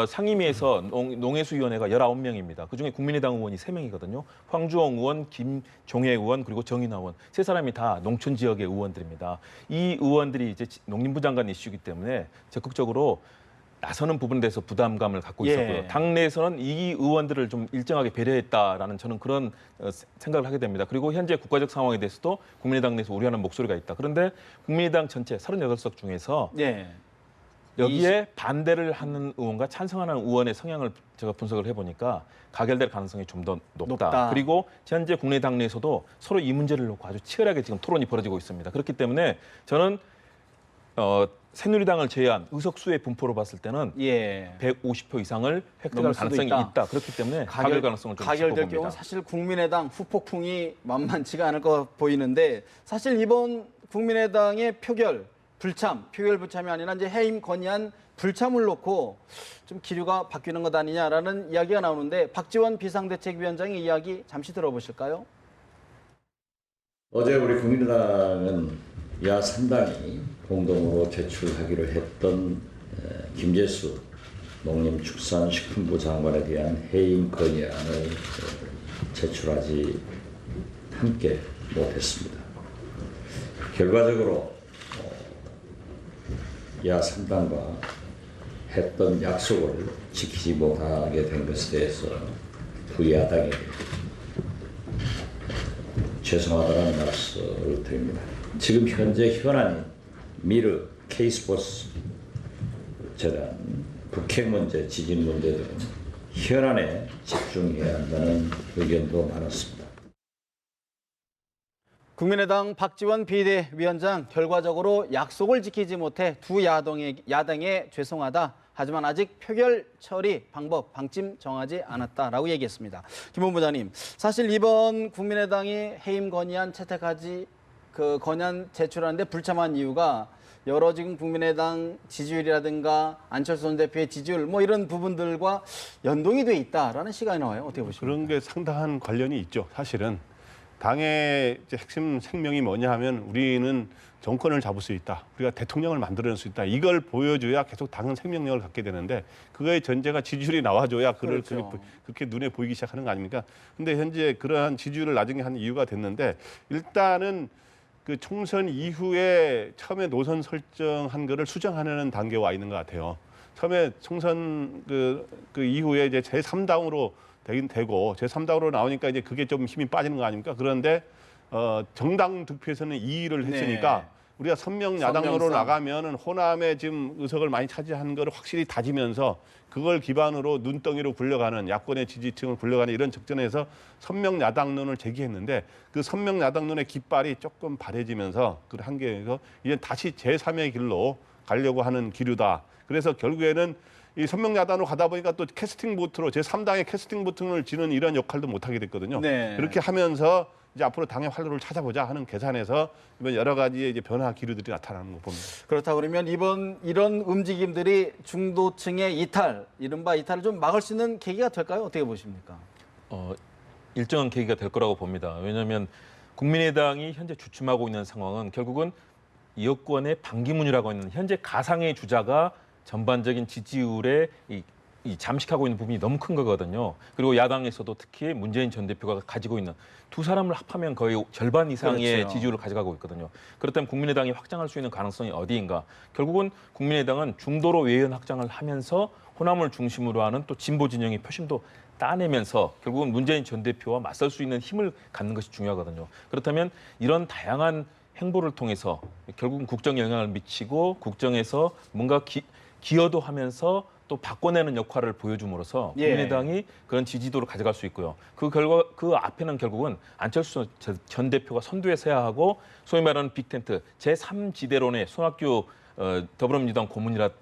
상임위에서 농해수위원회가 19명입니다. 그중에 국민의당 의원이 3명이거든요. 황주영 의원, 김종혜 의원, 그리고 정인화 의원. 세 사람이 다 농촌 지역의 의원들입니다. 이 의원들이 이제 농림부 장관 이슈이기 때문에 적극적으로 나서는 부분에 대해서 부담감을 갖고 예. 있었고요. 당내에서는 이 의원들을 좀 일정하게 배려했다라는 저는 그런 생각을 하게 됩니다. 그리고 현재 국가적 상황에 대해서도 국민의당 내에서 우려하는 목소리가 있다. 그런데 국민의당 전체 38석 중에서 예. 여기에 반대를 하는 의원과 찬성하는 의원의 성향을 제가 분석을 해보니까 가결될 가능성이 좀 더 높다. 그리고 현재 국내당 내에서도 서로 이 문제를 놓고 아주 치열하게 지금 토론이 벌어지고 있습니다. 그렇기 때문에 저는 새누리당을 제외한 의석수의 분포로 봤을 때는 예. 150표 이상을 획득할 넘을 수도 가능성이 있다. 있다. 그렇기 때문에 가결 가능성을 좀 가결될 짚어봅니다. 경우 사실 국민의당 후폭풍이 만만치가 않을 것 보이는데 사실 이번 국민의당의 표결 불참이 아니라 이제 해임 건의안 불참을 놓고 좀 기류가 바뀌는 것 아니냐라는 이야기가 나오는데 박지원 비상대책위원장의 이야기 잠시 들어보실까요? 어제 우리 국민의당은 야 3당이 공동으로 제출하기로 했던 김재수 농림축산식품부 장관에 대한 해임 건의안을 제출하지 함께 못했습니다. 결과적으로 야 3당과 했던 약속을 지키지 못하게 된 것에 대해서 부야당에게 죄송하다는 말씀을 드립니다. 지금 현재 현안인 미르 K스포츠 재단, 북핵 문제, 지진 문제 등 현안에 집중해야 한다는 의견도 많았습니다. 국민의당 박지원 비대위원장 결과적으로 약속을 지키지 못해 두 야당에 죄송하다. 하지만 아직 표결 처리 방법, 방침 정하지 않았다라고 얘기했습니다. 김 본부장님, 사실 이번 국민의당이 해임 건의안 채택하지 그 건의안 제출하는데 불참한 이유가 여러 지금 국민의당 지지율이라든가 안철수 전 대표의 지지율 뭐 이런 부분들과 연동이 돼 있다라는 시각이 나와요. 어떻게 보십니까? 그런 게 상당한 관련이 있죠. 사실은 당의 이제 핵심 생명이 뭐냐 하면 우리는 정권을 잡을 수 있다. 우리가 대통령을 만들어낼 수 있다. 이걸 보여줘야 계속 당은 생명력을 갖게 되는데 그거의 전제가 지지율이 나와줘야 그걸 그렇죠. 그렇게 눈에 보이기 시작하는 거 아닙니까? 근데 현재 그러한 지지율을 나중에 한 이유가 됐는데 일단은 그 총선 이후에 처음에 노선 설정한 거를 수정하려는 단계에 와 있는 것 같아요. 처음에 총선 그 이후에 이제 제3당으로 되긴 되고 제3당으로 나오니까 이제 그게 좀 힘이 빠지는 거 아닙니까? 그런데 정당 득표에서는 2위를 했으니까 네. 우리가 선명 야당으로 선명성. 나가면은 호남에 지금 의석을 많이 차지한 거를 확실히 다지면서 그걸 기반으로 눈덩이로 굴려가는 야권의 지지층을 굴려가는 이런 적전에서 선명 야당론을 제기했는데 그 선명 야당론의 깃발이 조금 바래지면서 그 한계에서 이제 다시 제3의 길로 가려고 하는 기류다. 그래서 결국에는 이 선명 야당으로 가다 보니까 또 캐스팅 보트로 제3당의 캐스팅 보트를 지는 이런 역할도 못하게 됐거든요. 네. 그렇게 하면서 이제 앞으로 당의 활로를 찾아보자 하는 계산에서 이번 여러 가지의 이제 변화 기류들이 나타나는 거 봅니다. 그렇다 그러면 이런 움직임들이 중도층의 이탈, 이른바 이탈을 좀 막을 수 있는 계기가 될까요? 어떻게 보십니까? 일정한 계기가 될 거라고 봅니다. 왜냐하면 국민의당이 현재 주춤하고 있는 상황은 결국은 여권의 반기문이라고 하는 현재 가상의 주자가 전반적인 지지율에 이 잠식하고 있는 부분이 너무 큰 거거든요. 그리고 야당에서도 특히 문재인 전 대표가 가지고 있는 두 사람을 합하면 거의 절반 이상의 그렇죠. 지지율을 가져가고 있거든요. 그렇다면 국민의당이 확장할 수 있는 가능성이 어디인가? 결국은 국민의당은 중도로 외연 확장을 하면서 호남을 중심으로 하는 또 진보 진영의 표심도 따내면서 결국은 문재인 전 대표와 맞설 수 있는 힘을 갖는 것이 중요하거든요. 그렇다면 이런 다양한 행보를 통해서 결국은 국정 영향을 미치고 국정에서 뭔가 기여도 하면서 또 바꿔내는 역할을 보여줌으로써 예. 국민의당이 그런 지지도를 가져갈 수 있고요. 그 결과 그 앞에는 결국은 안철수 전 대표가 선두에 서야 하고 소위 말하는 빅텐트 제3지대론의 손학규 더불어민주당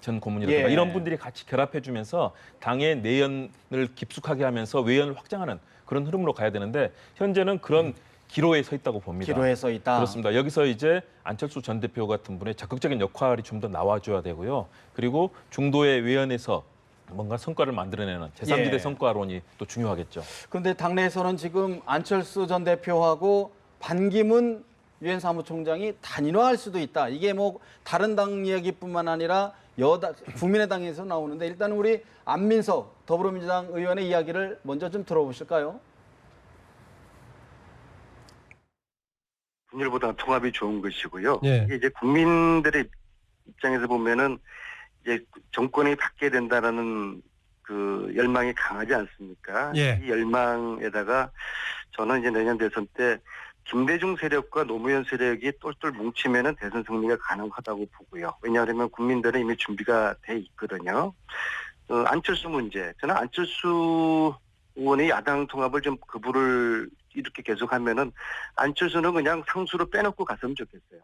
전 고문이라든가 예. 이런 분들이 같이 결합해주면서 당의 내연을 깊숙하게 하면서 외연을 확장하는 그런 흐름으로 가야 되는데 현재는 그런 기로에 서 있다고 봅니다. 기로에 서 있다. 그렇습니다. 여기서 이제 안철수 전 대표 같은 분의 적극적인 역할이 좀 더 나와줘야 되고요. 그리고 중도의 외연에서 뭔가 성과를 만들어내는 제3지대 예. 성과론이 또 중요하겠죠. 그런데 당내에서는 지금 안철수 전 대표하고 반기문 유엔 사무총장이 단일화할 수도 있다. 이게 뭐 다른 당 이야기뿐만 아니라 국민의당에서 나오는데 일단 우리 안민석 더불어민주당 의원의 이야기를 먼저 좀 들어보실까요? 분열보다 통합이 좋은 것이고요. 예. 이게 이제 국민들의 입장에서 보면은 이제 정권이 바뀌어야 된다라는 그 열망이 강하지 않습니까? 예. 이 열망에다가 저는 이제 내년 대선 때 김대중 세력과 노무현 세력이 똘똘 뭉치면은 대선 승리가 가능하다고 보고요. 왜냐하면 국민들은 이미 준비가 돼 있거든요. 안철수 문제. 저는 안철수 의원의 야당 통합을 좀 거부를 이렇게 계속하면은 안철수는 그냥 상수로 빼놓고 갔으면 좋겠어요.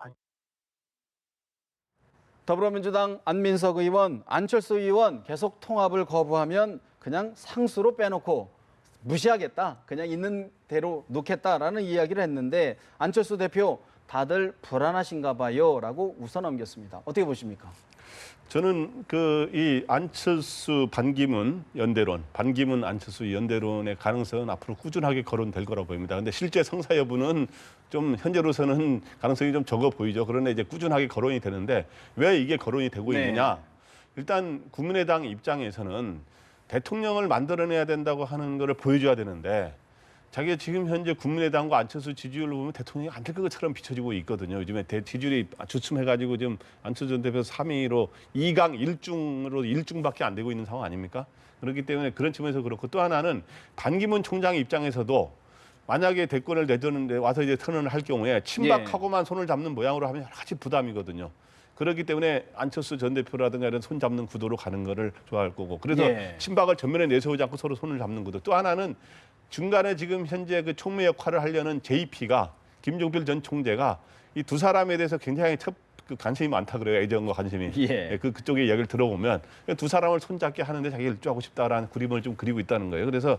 더불어민주당 안민석 의원, 안철수 의원 계속 통합을 거부하면 그냥 상수로 빼놓고 무시하겠다. 그냥 있는 대로 놓겠다라는 이야기를 했는데 안철수 대표 다들 불안하신가 봐요 라고 웃어 넘겼습니다. 어떻게 보십니까? 저는 이 안철수 반기문 연대론, 반기문 안철수 연대론의 가능성은 앞으로 꾸준하게 거론될 거라고 보입니다. 근데 실제 성사 여부는 좀 현재로서는 가능성이 좀 적어 보이죠. 그러나 이제 꾸준하게 거론이 되는데 왜 이게 거론이 되고 네. 있느냐? 일단 국민의당 입장에서는 대통령을 만들어내야 된다고 하는 거를 보여줘야 되는데 자기가 지금 현재 국민의당과 안철수 지지율을 보면 대통령이 안 될 것처럼 비춰지고 있거든요. 요즘에 지지율이 주춤해가지고 지금 안철수 전 대표 3위로 2강 1중으로 1중밖에 안 되고 있는 상황 아닙니까? 그렇기 때문에 그런 측면에서 그렇고 또 하나는 반기문 총장의 입장에서도 만약에 대권을 내두는데 와서 이제 선언을 할 경우에 친박하고만 손을 잡는 모양으로 하면 여러 가지 부담이거든요. 그렇기 때문에 안철수 전 대표라든가 이런 손 잡는 구도로 가는 거를 좋아할 거고 그래서 예. 친박을 전면에 내세우지 않고 서로 손을 잡는 구도. 또 하나는 중간에 지금 현재 그 총매 역할을 하려는 JP가 김종필 전 총재가 이 두 사람에 대해서 굉장히 관심이 많다 그래요. 애정과 관심이. 예. 그쪽의 이야기를 들어보면 두 사람을 손잡게 하는데 자기가 일조하고 싶다라는 그림을 좀 그리고 있다는 거예요. 그래서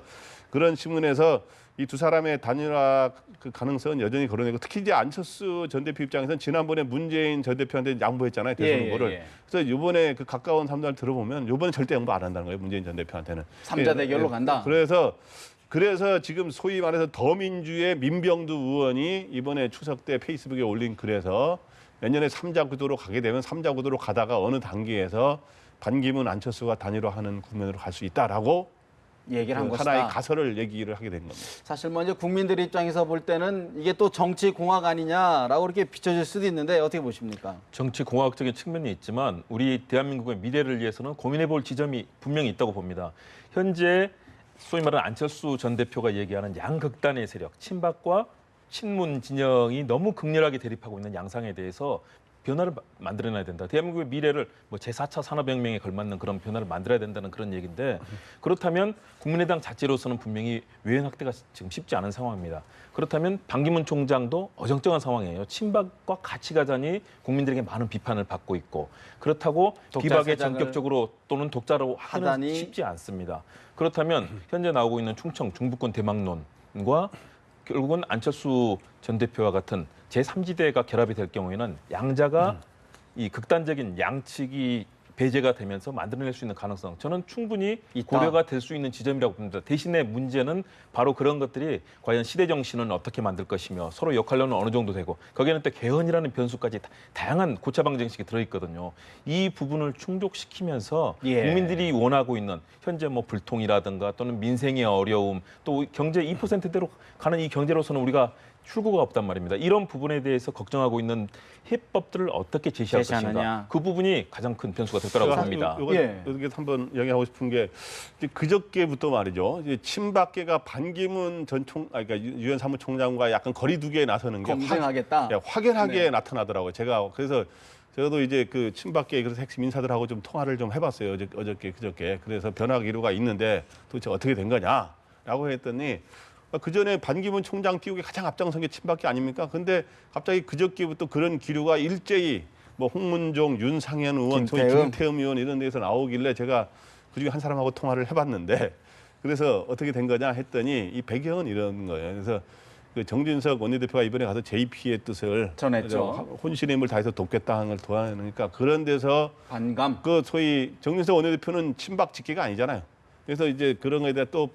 그런 측면에서 이 두 사람의 단일화 그 가능성은 여전히 거론되고 특히 이제 안철수 전 대표 입장에서는 지난번에 문재인 전 대표한테 양보했잖아요. 대선 후보를. 예. 그래서 이번에 그 가까운 사람들 들어보면 이번에 절대 양보 안 한다는 거예요. 문재인 전 대표한테는. 3자 대결로 간다. 그래서 지금 소위 말해서 더민주의 민병두 의원이 이번에 추석 때 페이스북에 올린 글에서 내년에 3자 구도로 가게 되면 3자 구도로 가다가 어느 단계에서 반기문 안철수가 단일화하는 국면으로 갈 수 있다라고 얘기를 한 것이다. 하나의 가설을 얘기를 하게 된 겁니다. 사실 먼저 국민들 입장에서 볼 때는 이게 또 정치 공학 아니냐라고 이렇게 비춰질 수도 있는데 어떻게 보십니까? 정치 공학적인 측면이 있지만 우리 대한민국의 미래를 위해서는 고민해볼 지점이 분명히 있다고 봅니다. 현재 소위 말하는 안철수 전 대표가 얘기하는 양극단의 세력, 친박과 친문 진영이 너무 극렬하게 대립하고 있는 양상에 대해서 변화를 만들어내야 된다. 대한민국의 미래를 뭐 제4차 산업혁명에 걸맞는 그런 변화를 만들어야 된다는 그런 얘기인데, 그렇다면 국민의당 자체로서는 분명히 외연 확대가 지금 쉽지 않은 상황입니다. 그렇다면 반기문 총장도 어정쩡한 상황이에요. 친박과 같이 가자니 국민들에게 많은 비판을 받고 있고, 그렇다고 비박에 전격적으로 또는 독자로 하기는 쉽지 않습니다. 그렇다면 현재 나오고 있는 충청 중부권 대망론과 결국은 안철수 전 대표와 같은 제3지대가 결합이 될 경우에는 양자가 이 극단적인 양측이 배제가 되면서 만들어낼 수 있는 가능성, 저는 충분히 고려가 될 수 있는 지점이라고 봅니다. 대신에 문제는 바로 그런 것들이 과연 시대 정신은 어떻게 만들 것이며 서로 역할론은 어느 정도 되고, 거기에는 또 개헌이라는 변수까지 다양한 고차 방정식이 들어있거든요. 이 부분을 충족시키면서 국민들이 원하고 있는 현재 뭐 불통이라든가 또는 민생의 어려움, 또 경제 2%대로 가는 이 경제로서는 우리가 출구가 없단 말입니다. 이런 부분에 대해서 걱정하고 있는 해법들을 어떻게 제시할 것인가. 그 부분이 가장 큰 변수가 될 거라고 봅니다. 여기 한번 이야기하고 싶은 게 그저께부터 말이죠. 친박계가 반기문 그러니까 유엔 사무총장과 약간 거리두기에 나서는 게 확연하게 나타나더라고요. 제가 그래서 저도 이제 그 친박계 그래서 핵심 인사들하고 좀 통화를 좀 해봤어요. 어저께 그저께. 그래서 변화 기류가 있는데 도대체 어떻게 된 거냐라고 했더니, 그 전에 반기문 총장 띄우기 가장 앞장선 게 친박계 아닙니까? 근데 갑자기 그저께부터 그런 기류가 일제히 뭐 홍문종, 윤상현 의원, 김태흠 의원 이런 데서 나오길래 제가 그중에 한 사람하고 통화를 해봤는데, 그래서 어떻게 된 거냐 했더니 이 배경은 이런 거예요. 그래서 그 정진석 원내대표가 이번에 가서 JP의 뜻을 전했죠. 혼신의 힘을 다해서 돕겠다 하는 걸 도와내니까 그런 데서 반감. 그 소위 정진석 원내대표는 친박 직계가 아니잖아요. 그래서 이제 그런 거에 대해 또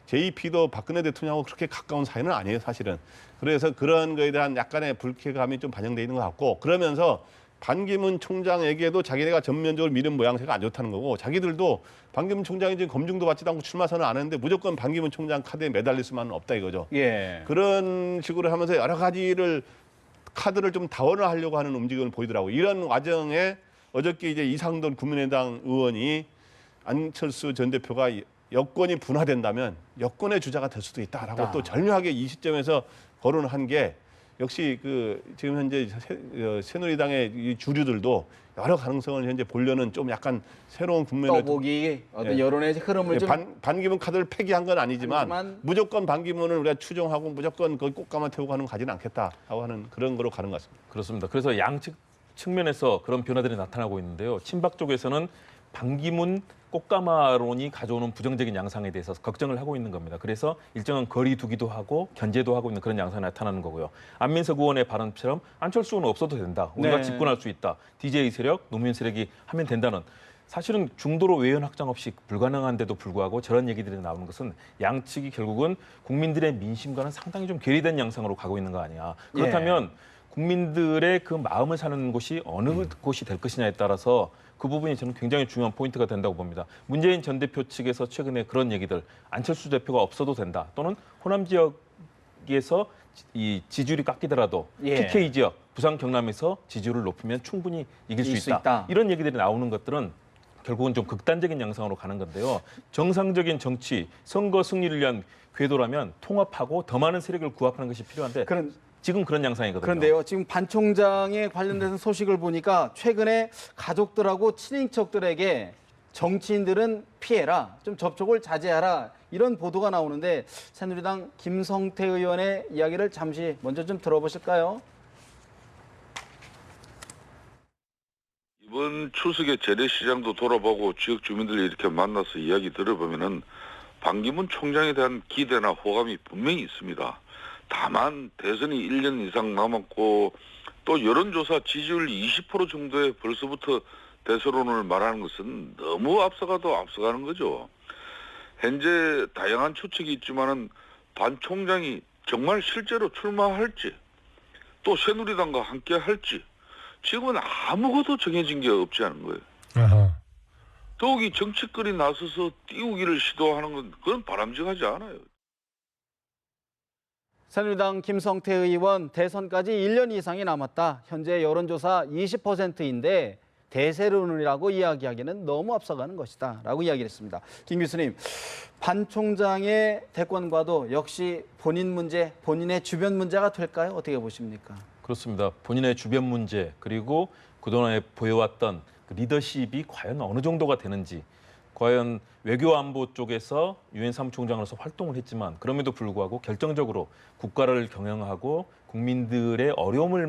JP도 박근혜 대통령하고 그렇게 가까운 사이는 아니에요, 사실은. 그래서 그런 거에 대한 약간의 불쾌감이 좀 반영돼 있는 것 같고, 그러면서 반기문 총장에게도 자기네가 전면적으로 미는 모양새가 안 좋다는 거고, 자기들도 반기문 총장이 지금 검증도 받지도 않고 출마 선언 안 했는데 무조건 반기문 총장 카드에 매달릴 수만은 없다 이거죠. 그런 식으로 하면서 여러 가지를 카드를 좀 다원화하려고 하는 움직임을 보이더라고요. 이런 과정에 어저께 이제 이상돈 국민의당 의원이 안철수 전 대표가 여권이 분화된다면 여권의 주자가 될 수도 있다라고 또 절묘하게 이 시점에서 거론한 게, 역시 그 지금 현재 새누리당의 이 주류들도 여러 가능성을 현재 보려는 좀 약간 새로운 국면을 떠보기 어떤 여론의 흐름을 좀 반기문 카드를 폐기한 건 아니지만 무조건 반기문을 우리가 추종하고 무조건 거기 꽃가마 태우고 가는 거 가지는 않겠다라고 하는 그런 거로 가는 것 같습니다. 그렇습니다. 그래서 양측 측면에서 그런 변화들이 나타나고 있는데요. 친박 쪽에서는 반기문 꽃가마론이 가져오는 부정적인 양상에 대해서 걱정을 하고 있는 겁니다. 그래서 일정한 거리 두기도 하고 견제도 하고 있는 그런 양상이 나타나는 거고요. 안민석 의원의 발언처럼 안철수 의원은 없어도 된다. 우리가 집권할 수 있다. DJ 세력, 노무현 세력이 하면 된다는, 사실은 중도로 외연 확장 없이 불가능한데도 불구하고 저런 얘기들이 나오는 것은 양측이 결국은 국민들의 민심과는 상당히 좀 괴리된 양상으로 가고 있는 거 아니야. 그렇다면 국민들의 그 마음을 사는 곳이 어느 곳이 될 것이냐에 따라서 그 부분이 저는 굉장히 중요한 포인트가 된다고 봅니다. 문재인 전 대표 측에서 최근에 그런 얘기들, 안철수 대표가 없어도 된다, 또는 호남 지역에서 이 지지율이 깎이더라도 TK 지역, 부산 경남에서 지지율을 높이면 충분히 이길 수 있다. 이런 얘기들이 나오는 것들은 결국은 좀 극단적인 양상으로 가는 건데요. 정상적인 정치, 선거 승리를 위한 궤도라면 통합하고 더 많은 세력을 구합하는 것이 필요한데 지금 그런 양상이거든요. 그런데요, 지금 반 총장에 관련된 소식을 보니까 최근에 가족들하고 친인척들에게 정치인들은 피해라, 좀 접촉을 자제하라, 이런 보도가 나오는데 새누리당 김성태 의원의 이야기를 잠시 먼저 좀 들어보실까요? 이번 추석에 재래시장도 돌아보고 지역 주민들이 이렇게 만나서 이야기 들어보면은 반기문 총장에 대한 기대나 호감이 분명히 있습니다. 다만 대선이 1년 이상 남았고 또 여론조사 지지율 20% 정도에 벌써부터 대선론을 말하는 것은 너무 앞서가는 거죠. 현재 다양한 추측이 있지만은 반 총장이 정말 실제로 출마할지 또 새누리당과 함께 할지 지금은 아무것도 정해진 게 없지 않은 거예요. 아하. 더욱이 정치권이 나서서 띄우기를 시도하는 건 그건 바람직하지 않아요. 새누리당 김성태 의원 대선까지 1년 이상이 남았다. 현재 여론조사 20%인데 대세론이라고 이야기하기는 너무 앞서가는 것이다 라고 이야기를 했습니다. 김 교수님, 반 총장의 대권과도 역시 본인 문제, 본인의 주변 문제가 될까요? 어떻게 보십니까? 그렇습니다. 본인의 주변 문제 그리고 그동안에 보여왔던 그 리더십이 과연 어느 정도가 되는지, 과연 외교안보 쪽에서 유엔 사무총장으로서 활동을 했지만 그럼에도 불구하고 결정적으로 국가를 경영하고 국민들의 어려움을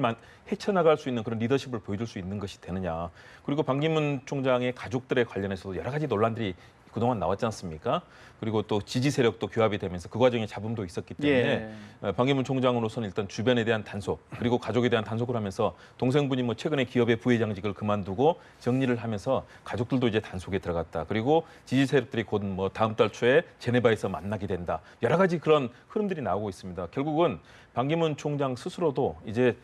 헤쳐나갈 수 있는 그런 리더십을 보여줄 수 있는 것이 되느냐. 그리고 반기문 총장의 가족들에 관련해서도 여러 가지 논란들이 그동안 나왔지 않습니까? 그리고 또 지지 세력도 규합이 되면서 그 과정에 잡음도 있었기 때문에 반기문 총장으로서는 일단 주변에 대한 단속 그리고 가족에 대한 단속을 하면서 동생분이 뭐 최근에 기업의 부회장직을 그만두고 정리를 하면서 가족들도 이제 단속에 들어갔다. 그리고 지지 세력들이 곧 뭐 다음 달 초에 제네바에서 만나게 된다. 여러 가지 그런 흐름들이 나오고 있습니다. 결국은 반기문 총장 스스로도 이제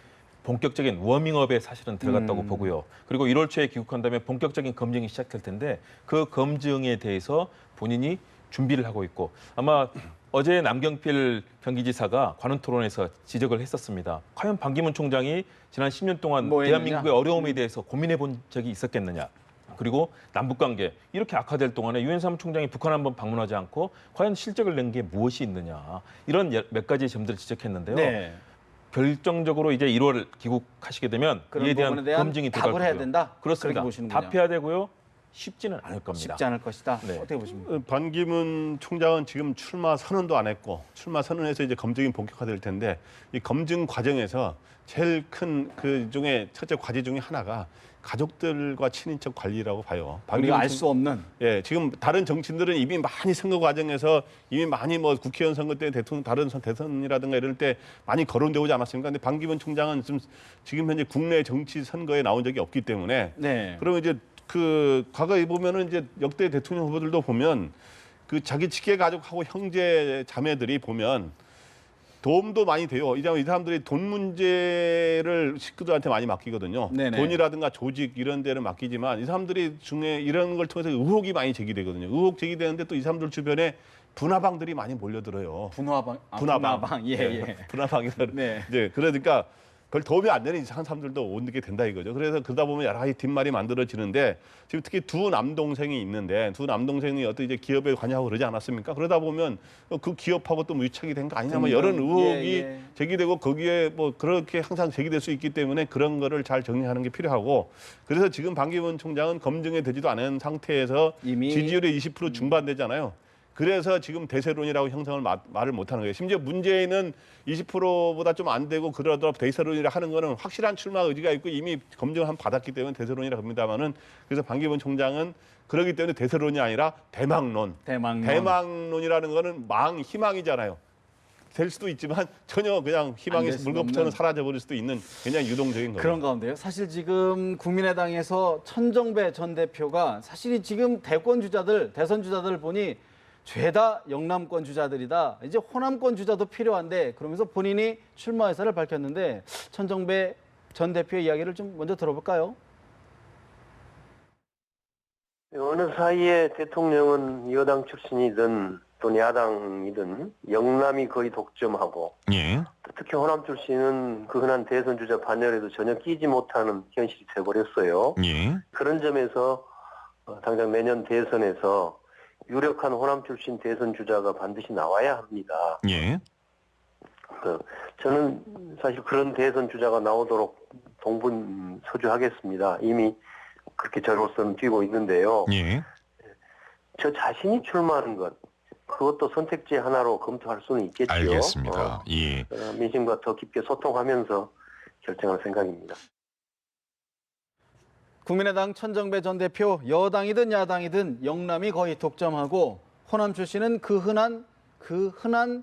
본격적인 워밍업에 사실은 들어갔다고 보고요. 그리고 1월 초에 귀국한 다음에 본격적인 검증이 시작될 텐데 그 검증에 대해서 본인이 준비를 하고 있고, 아마 어제 남경필 경기지사가 관훈 토론에서 지적을 했었습니다. 과연 반기문 총장이 지난 10년 동안 대한민국의 어려움에 대해서 고민해 본 적이 있었겠느냐. 그리고 남북관계 이렇게 악화될 동안에 유엔 사무총장이 북한 한번 방문하지 않고 과연 실적을 낸 게 무엇이 있느냐. 이런 몇 가지 점들을 지적했는데요. 네. 결정적으로 이제 1월 귀국하시게 되면 이에 대한 검증이 들어갈 답을 해야 된다. 그렇습니다. 답해야 되고요. 쉽지는 않을 겁니다. 쉽지 않을 것이다. 네. 어떻게 보십니까? 반기문 총장은 지금 출마 선언도 안 했고 출마 선언해서 이제 검증이 본격화될 텐데 이 검증 과정에서 제일 큰 그 중에 첫째 과제 중에 하나가 가족들과 친인척 관리라고 봐요. 우리가 알 수 없는. 예, 지금 다른 정치인들은 이미 많이 선거 과정에서 이미 많이 뭐 국회의원 선거 때 대통령 다른 대선이라든가 이럴 때 많이 거론되어 오지 않았습니까? 근데 반기문 총장은 지금 현재 국내 정치 선거에 나온 적이 없기 때문에 그러면 이제 그 과거에 보면은 이제 역대 대통령 후보들도 보면 그 자기 직계 가족하고 형제 자매들이 보면 도움도 많이 돼요. 이 사람들이 돈 문제를 식구들한테 많이 맡기거든요. 네네. 돈이라든가 조직 이런 데를 맡기지만 이 사람들이 중에 이런 걸 통해서 의혹이 많이 제기되거든요. 의혹 제기되는데 또 이 사람들 주변에 분화방들이 많이 몰려들어요. 분화방. 예. 분화방에서 네. 이제 그러니까 별 도움이 안 되는 이상한 사람들도 오게 된다 이거죠. 그래서 그러다 보면 여러 가지 뒷말이 만들어지는데 지금 특히 두 남동생이 있는데 두 남동생이 어떤 이제 기업에 관여하고 그러지 않았습니까? 그러다 보면 그 기업하고 또 유착이 된 거 아니냐 뭐 이런 의혹이 제기되고 거기에 뭐 그렇게 항상 제기될 수 있기 때문에 그런 거를 잘 정리하는 게 필요하고 그래서 지금 반기문 총장은 검증이 되지도 않은 상태에서 이미 지지율이 20% 중반되잖아요. 그래서 지금 대세론이라고 형성을 말을 못하는 거예요. 심지어 문재인은 20%보다 좀 안 되고 그러더라도 대세론이라 하는 거는 확실한 출마 의지가 있고 이미 검증을 한번 받았기 때문에 대세론이라고 합니다만은 그래서 반기문 총장은 그러기 때문에 대세론이 아니라 대망론이라는 거는 희망이잖아요. 될 수도 있지만 전혀 그냥 희망이 물건부터는 사라져버릴 수도 있는 그냥 유동적인 거예요. 그런 가운데요. 사실 지금 국민의당에서 천정배 전 대표가 사실 지금 대선 주자들 보니 죄다 영남권 주자들이다. 이제 호남권 주자도 필요한데 그러면서 본인이 출마 의사를 밝혔는데 천정배 전 대표의 이야기를 좀 먼저 들어볼까요? 어느 사이에 대통령은 여당 출신이든 또 야당이든 영남이 거의 독점하고 특히 호남 출신은 그 흔한 대선 주자 반열에도 전혀 끼지 못하는 현실이 돼버렸어요. 그런 점에서 당장 내년 대선에서 유력한 호남 출신 대선 주자가 반드시 나와야 합니다. 저는 사실 그런 대선 주자가 나오도록 동분서주하겠습니다. 이미 그렇게 저로서는 뛰고 있는데요. 저 자신이 출마하는 것, 그것도 선택지 하나로 검토할 수는 있겠죠. 알겠습니다. 민심과 더 깊게 소통하면서 결정할 생각입니다. 국민의당 천정배 전 대표, 여당이든 야당이든 영남이 거의 독점하고 호남 출신은 그 흔한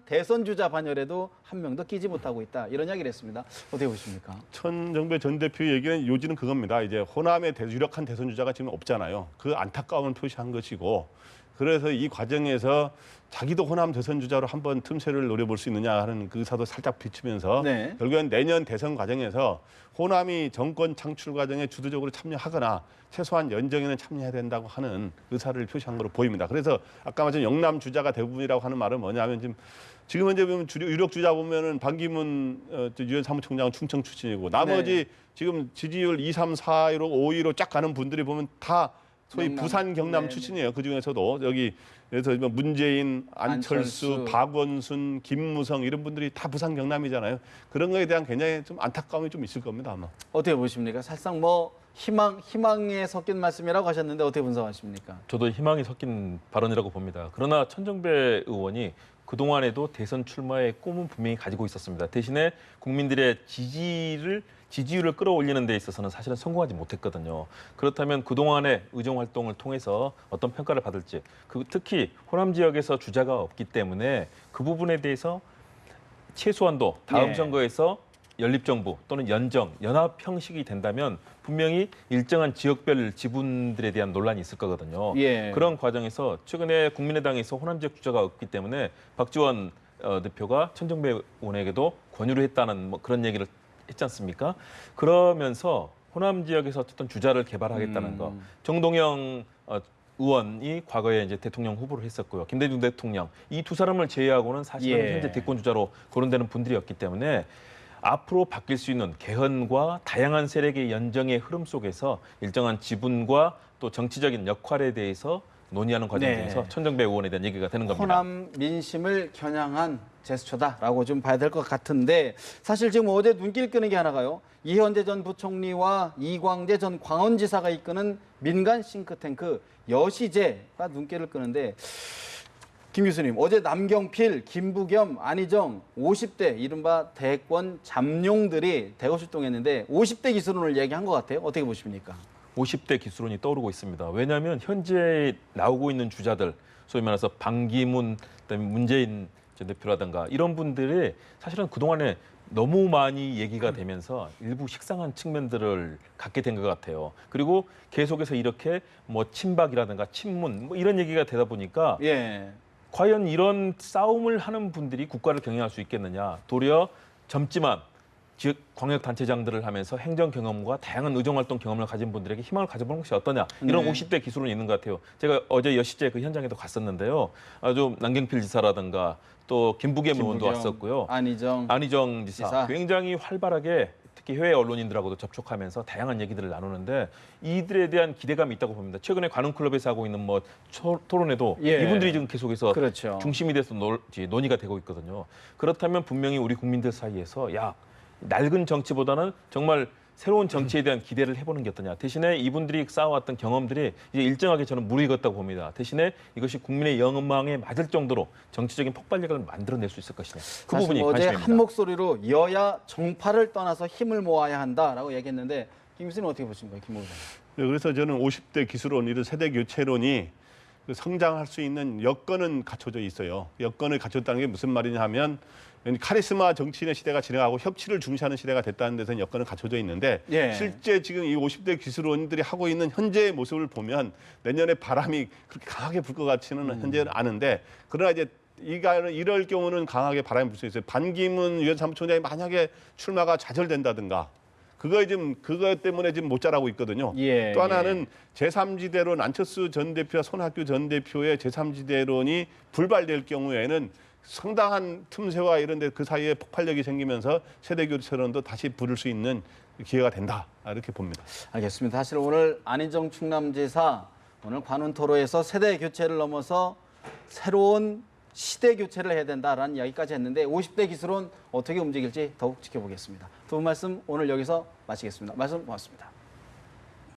대선 주자 반열에도 한 명도 끼지 못하고 있다. 이런 이야기를 했습니다. 어떻게 보십니까? 천정배 전 대표 얘기는 요지는 그겁니다. 이제 호남의 유력한 대선 주자가 지금 없잖아요. 그 안타까움을 표시한 것이고 그래서 이 과정에서 자기도 호남 대선 주자로 한번 틈새를 노려볼 수 있느냐 하는 그 의사도 살짝 비추면서 네. 결국엔 내년 대선 과정에서 호남이 정권 창출 과정에 주도적으로 참여하거나 최소한 연정에는 참여해야 된다고 하는 의사를 표시한 것으로 보입니다. 그래서 아까 말씀 영남 주자가 대부분이라고 하는 말은 뭐냐면 지금 현재 보면 유력 주자 보면은 반기문 유엔 사무총장은 충청 출신이고 나머지 지금 지지율 2, 3, 4위로 5위로 쫙 가는 분들이 보면 다 소위 부산 경남 출신이에요. 그 중에서도 여기 그래서 문재인, 안철수, 박원순, 김무성 이런 분들이 다 부산 경남이잖아요. 그런 거에 대한 굉장히 좀 안타까움이 좀 있을 겁니다 아마. 어떻게 보십니까? 사실상 뭐 희망에 섞인 말씀이라고 하셨는데 어떻게 분석하십니까? 저도 희망이 섞인 발언이라고 봅니다. 그러나 천정배 의원이 그동안에도 대선 출마의 꿈은 분명히 가지고 있었습니다. 대신에 국민들의 지지율을 끌어올리는 데 있어서는 사실은 성공하지 못했거든요. 그렇다면 그동안의 의정 활동을 통해서 어떤 평가를 받을지, 특히 호남 지역에서 주자가 없기 때문에 그 부분에 대해서 최소한도 다음 선거에서 연립정부 또는 연합 형식이 된다면 분명히 일정한 지역별 지분들에 대한 논란이 있을 거거든요. 그런 과정에서 최근에 국민의당에서 호남 지역 주자가 없기 때문에 박지원 대표가 천정배 의원에게도 권유를 했다는 뭐 그런 얘기를 했지 않습니까? 그러면서 호남 지역에서 어쨌든 주자를 개발하겠다는 거. 정동영 의원이 과거에 이제 대통령 후보를 했었고요. 김대중 대통령 이 두 사람을 제외하고는 사실은 현재 대권 주자로 거론되는 분들이었기 때문에 앞으로 바뀔 수 있는 개헌과 다양한 세력의 연정의 흐름 속에서 일정한 지분과 또 정치적인 역할에 대해서 논의하는 과정 중에서 천정배 의원에 대한 얘기가 되는 겁니다. 호남 민심을 겨냥한 제스처다라고 좀 봐야 될 것 같은데 사실 지금 어제 눈길 끄는 게 하나가요. 이현재 전 부총리와 이광재 전 광원지사가 이끄는 민간 싱크탱크 여시제가 눈길을 끄는데 김 교수님, 어제 남경필, 김부겸, 안희정 50대 이른바 대권 잠룡들이 대거 출동했는데 50대 기술론을 얘기한 것 같아요. 어떻게 보십니까? 50대 기술론이 떠오르고 있습니다. 왜냐하면 현재 나오고 있는 주자들, 소위 말해서 반기문, 그다음에 문재인 전 대표라든가 이런 분들이 사실은 그동안에 너무 많이 얘기가 되면서 일부 식상한 측면들을 갖게 된 것 같아요. 그리고 계속해서 이렇게 뭐 친박이라든가 친문 뭐 이런 얘기가 되다 보니까 과연 이런 싸움을 하는 분들이 국가를 경영할 수 있겠느냐. 도리어 젊지만 지역 광역단체장들을 하면서 행정 경험과 다양한 의정활동 경험을 가진 분들에게 희망을 가져보는 것이 어떠냐. 이런 50대 기술은 있는 것 같아요. 제가 어제 여시제 그 현장에도 갔었는데요. 아주 남경필 지사라든가 또 김부겸 의원도 왔었고요. 안희정 지사. 굉장히 활발하게 특히 해외 언론인들하고도 접촉하면서 다양한 얘기들을 나누는데 이들에 대한 기대감이 있다고 봅니다. 최근에 관훈클럽에서 하고 있는 뭐 토론회도 이분들이 지금 계속해서 중심이 돼서 논의가 되고 있거든요. 그렇다면 분명히 우리 국민들 사이에서 낡은 정치보다는 정말 새로운 정치에 대한 기대를 해보는 게 어떠냐. 대신에 이분들이 쌓아왔던 경험들이 이제 일정하게 저는 무르익었다고 봅니다. 대신에 이것이 국민의 영망에 맞을 정도로 정치적인 폭발력을 만들어낼 수 있을 것이냐. 그 부분이 관심입니다. 어제 한 목소리로 여야 정파를 떠나서 힘을 모아야 한다라고 얘기했는데 김 교수님 어떻게 보십니까? 김 의원님. 네, 그래서 저는 50대 기술론, 이런 세대 교체론이 성장할 수 있는 여건은 갖춰져 있어요. 여건을 갖췄다는 게 무슨 말이냐 하면 카리스마 정치인의 시대가 지나가고 협치를 중시하는 시대가 됐다는 데서는 여건은 갖춰져 있는데 실제 지금 이 50대 기술원들이 하고 있는 현재의 모습을 보면 내년에 바람이 그렇게 강하게 불 것 같지는 현재는 않은데 그러나 이제 이럴 경우는 강하게 바람이 불 수 있어요. 반기문 유엔 사무총장이 만약에 출마가 좌절된다든가 그것 때문에 지금 못 자라고 있거든요. 또 하나는 제3지대론 안철수 전 대표와 손학규 전 대표의 제3지대론이 불발될 경우에는 상당한 틈새와 이런 데 그 사이에 폭발력이 생기면서 세대 교체론도 다시 부를 수 있는 기회가 된다. 이렇게 봅니다. 알겠습니다. 사실 오늘 안희정 충남지사 오늘 관훈 토로에서 세대 교체를 넘어서 새로운 시대 교체를 해야 된다라는 이야기까지 했는데 50대 기술은 어떻게 움직일지 더욱 지켜보겠습니다. 두 분 말씀 오늘 여기서 마치겠습니다. 말씀 고맙습니다.